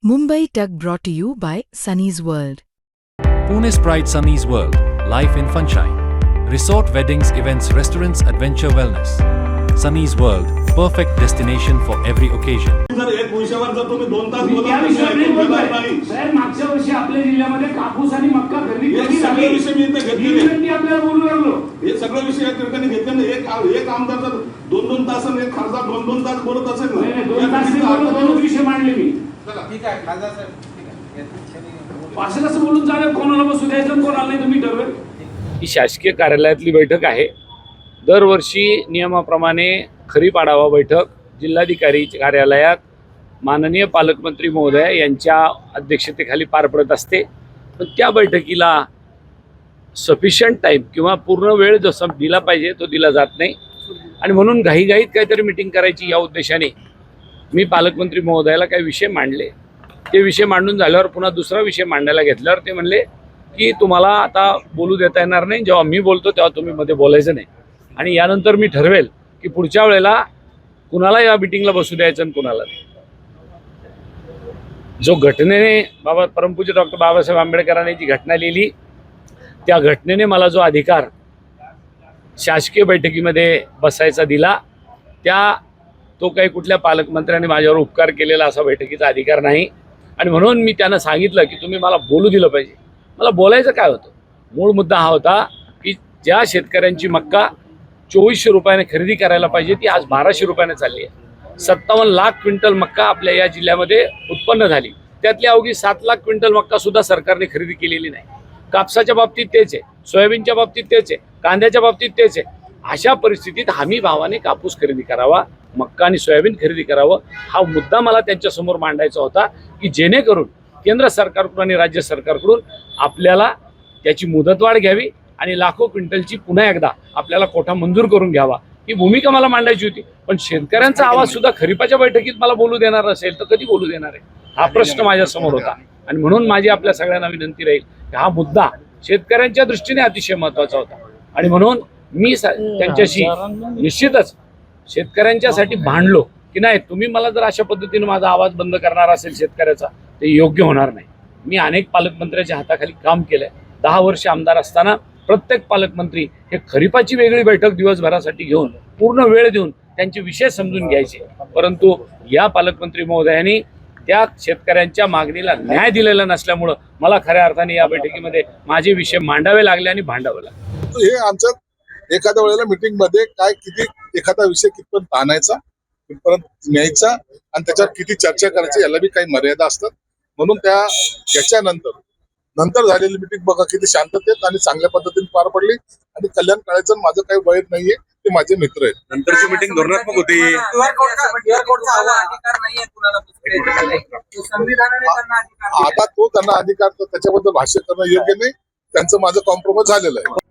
Mumbai Tug brought to you by Sunny's World. Pune's Pride Sunny's World, life in sunshine. Resort weddings, events, restaurants, adventure wellness. Sunny's World, perfect destination for every occasion. जर एक विषयावर जर तुम्ही 2 तास बोलत त्या विषयावर नाही बोलतोय. नाही साहेब, मागच्या वर्षी आपल्या जिल्ह्यामध्ये कापूस आणि मक्का खरेदी हे कधी सगळे झाली? विषय मी इथे घेतलेले. ही विनंती आपल्याला बोलू लागलो. हे सगळे विषय या ठिकाणी घेतले. एक आमदार जर 2-2 तास आणि एक खासदार 2-2 तास बोलत असेल ना, नाही, 2 तास ते बोलून 2 विषय मांडले मी. ठीक आहे खासदार साहेब, ठीक आहे. असं कसं बोलून चालेल? कोणाला बसू द्यायचं आणि कोणाला नाही तुम्ही ठरवेल. ही शासकीय कार्यालयातली बैठक आहे. दरवर्षी नियमाप्रमाणे खरीप आढावा बैठक जिल्हाधिकारी कार्यालयात माननीय पालकमंत्री महोदय यांच्या अध्यक्षतेखाली पार पडत असते. पण त्या बैठकीला सफिशियंट टाईम किंवा पूर्ण वेळ जसा दिला पाहिजे तो दिला जात नाही. आणि म्हणून घाईघाईत काहीतरी मिटिंग करायची या उद्देशाने मी पालकमंत्री महोदयाला काही विषय मांडले. ते विषय मांडून झाल्यावर पुन्हा दुसरा विषय मांडायला घेतल्यावर ते म्हणले की तुम्हाला आता बोलू देता येणार नाही, जेव्हा मी बोलतो तेव्हा तुम्ही मध्ये बोलायचं नाही. आणि यानंतर मी ठरवेल की पुढच्या वेळेला कुणाला या मिटिंगला बसू द्यायचं आणि कुणाला नाही. जो घटनेने परमपूज्य डॉक्टर बाबासाहेब आंबेडकरांनी जी घटना लिहिली त्या घटनेने मला जो अधिकार शासकीय बैठकीमध्ये बसायचा दिला तो काही कुठल्या पालकमंत्र्यांनी माझ्यावर उपकार केलेला असा बैठकीचा अधिकार नाही. आणि म्हणून मी त्यांना सांगितलं की तुम्ही मला बोलू दिलं पाहिजे. मला बोलायचं काय होतं? मूळ मुद्दा हा होता की ज्या शेतकऱ्यांची मक्का 2400 रुपयाने खरेदी करायला पाहिजे ती आज 1200 रुपयाने चालली आहे. 57 लाख क्विंटल मक्का आपल्या या जिल्ह्यामध्ये उत्पन्न झाली. त्यातली अवघी 7 लाख क्विंटल मक्का सुद्धा सरकारने खरेदी केलेली नाही. कापसाच्या बाबतीत तेच आहे, सोयाबीनच्या बाबतीत तेच आहे, कांद्याच्या बाबतीत तेच आहे. अशा परिस्थितीत हमी भावाने कापूस खरेदी करावा, मक्का आणि सोयाबीन खरेदी करावं हा मुद्दा मला त्यांच्यासमोर मांडायचा होता की जेणेकरून केंद्र सरकारकडून आणि राज्य सरकारकडून आपल्याला त्याची मुदतवाढ घ्यावी आणि लाखो क्विंटलची पुन्हा एकदा आपल्याला कोठा मंजूर करून घ्यावा ही भूमिका मला मांडायची होती. पण शेतकऱ्यांचा आवाज सुद्धा खरीपाच्या बैठकीत मला बोलू देणार असेल तर कधी बोलू देणार आहे हा प्रश्न माझ्यासमोर होता. आणि म्हणून माझी आपल्या सगळ्यांना विनंती राहील की हा मुद्दा शेतकऱ्यांच्या दृष्टीने अतिशय महत्त्वाचा होता. आणि म्हणून मी त्यांच्याशी निश्चितच शेतकऱ्यांच्यासाठी भांडलो की नाही, तुम्ही मला जर अशा पद्धतीने माझा आवाज बंद करणार असेल शेतकऱ्याचा ते योग्य होणार नाही. मी अनेक पालकमंत्र्यांच्या हाताखाली काम केलंय. 10 वर्ष आमदार असताना प्रत्येक पालकमंत्री हे खरीपाची वेगळी बैठक दिवसभरासाठी घेऊन पूर्ण वेळ देऊन त्यांचे विषय समजून घ्यायचे. परंतु या पालकमंत्री महोदयांनी त्या शेतकऱ्यांच्या मागणीला न्याय दिलेला नसल्यामुळं मला खऱ्या अर्थाने या बैठकीमध्ये माझे विषय मांडावे लागले आणि भांडावे लागले. हे आमचं एखाद्या वेळेला मीटिंग मध्ये काय किती एखादा विषय कितपर्यंत आणायचा, कितपर्यंत न्यायचा आणि त्याच्यावर किती चर्चा करायची याला बी काही मर्यादा असतात. म्हणून नंतर झालेली मीटिंग बघा किती शांततेत आणि चांगल्या पद्धतीने पार पडली. आणि कल्याण काळेचं माझं काही वैर नाहीये, ते माझे मित्र आहेत. नंतरची मीटिंग धोरणात्मक होती. आता तो त्यांना अधिकार तर त्याच्याबद्दल भाष्य करणं योग्य नाही. त्यांचं माझं कॉम्प्रोमाइज झालेलं आहे.